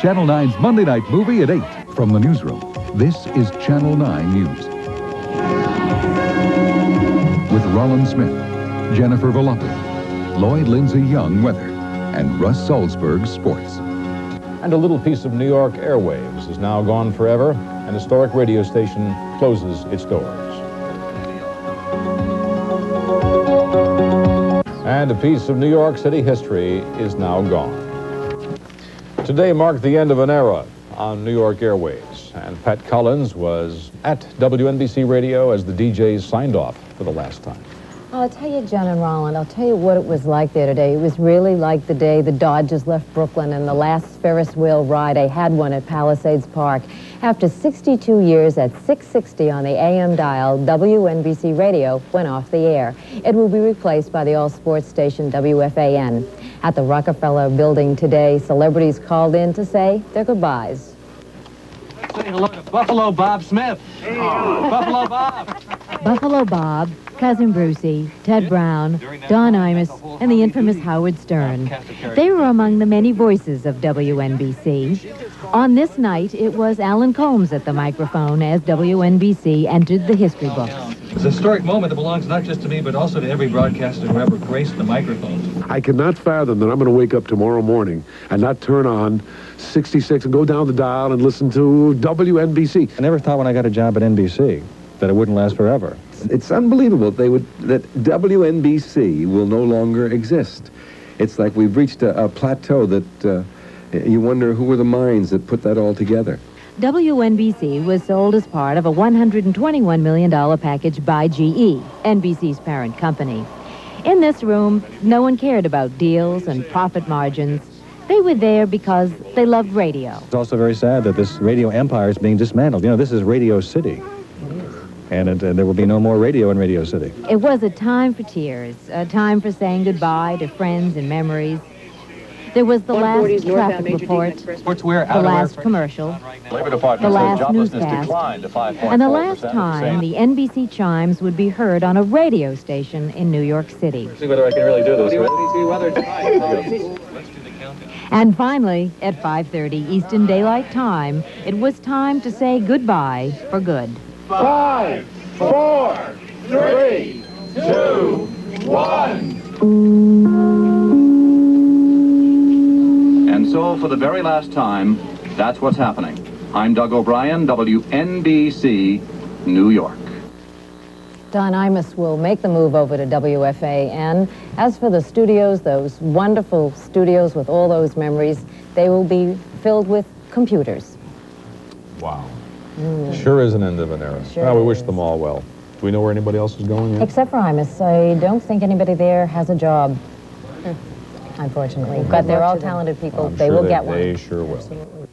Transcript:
Channel 9's Monday Night Movie at 8. From the newsroom, this is Channel 9 News. With Roland Smith, Jennifer Volopoli, Lloyd Lindsay Young Weather, and Russ Salzberg Sports. And a little piece of New York airwaves is now gone forever. An historic radio station closes its doors. And a piece of New York City history is now gone. Today marked the end of an era on New York airwaves, and Pat Collins was at WNBC Radio as the DJs signed off for the last time. I'll tell you, Jen and Roland, I'll tell you what it was like there today. It was really like the day the Dodgers left Brooklyn and the last Ferris wheel ride. I had one at Palisades Park. After 62 years at 6:60 on the AM dial, WNBC Radio went off the air. It will be replaced by the all-sports station WFAN. At the Rockefeller Building today, celebrities called in to say their goodbyes. Say hello to Buffalo Bob Smith. Oh. Buffalo Bob. Buffalo Bob, Cousin Brucey, Ted Brown, Don Imus, and the infamous Howard Stern. They were among the many voices of WNBC. On this night, it was Alan Combs at the microphone as WNBC entered the history books. It's a historic moment that belongs not just to me, but also to every broadcaster who ever graced the microphone. I cannot fathom that I'm going to wake up tomorrow morning and not turn on 66 and go down the dial and listen to WNBC. I never thought when I got a job at NBC that it wouldn't last forever. It's unbelievable that WNBC will no longer exist. It's like we've reached a plateau that you wonder who were the minds that put that all together. WNBC was sold as part of a $121 million package by GE, NBC's parent company. In this room, no one cared about deals and profit margins. They were there because they loved radio. It's also very sad that this radio empire is being dismantled. You know, this is Radio City. And there will be no more radio in Radio City. It was a time for tears, a time for saying goodbye to friends and memories. There was the last traffic report, the last commercial, the last newscast, and the last time the NBC chimes would be heard on a radio station in New York City. See whether I can really do this. And finally, at 5:30 Eastern Daylight Time, it was time to say goodbye for good. 5, 4, 3, 2, 1. And so, for the very last time, that's what's happening. I'm Doug O'Brien, WNBC, New York. Don Imus will make the move over to WFAN. As for the studios, those wonderful studios with all those memories, they will be filled with computers. Wow. Sure is an end of an era. Sure Well, we wish is. them all well. Do we know where anybody else is going yet? Except for Imus. I don't think anybody there has a job, unfortunately. But they're all talented people. I'm They sure will get one. They sure will. Absolutely.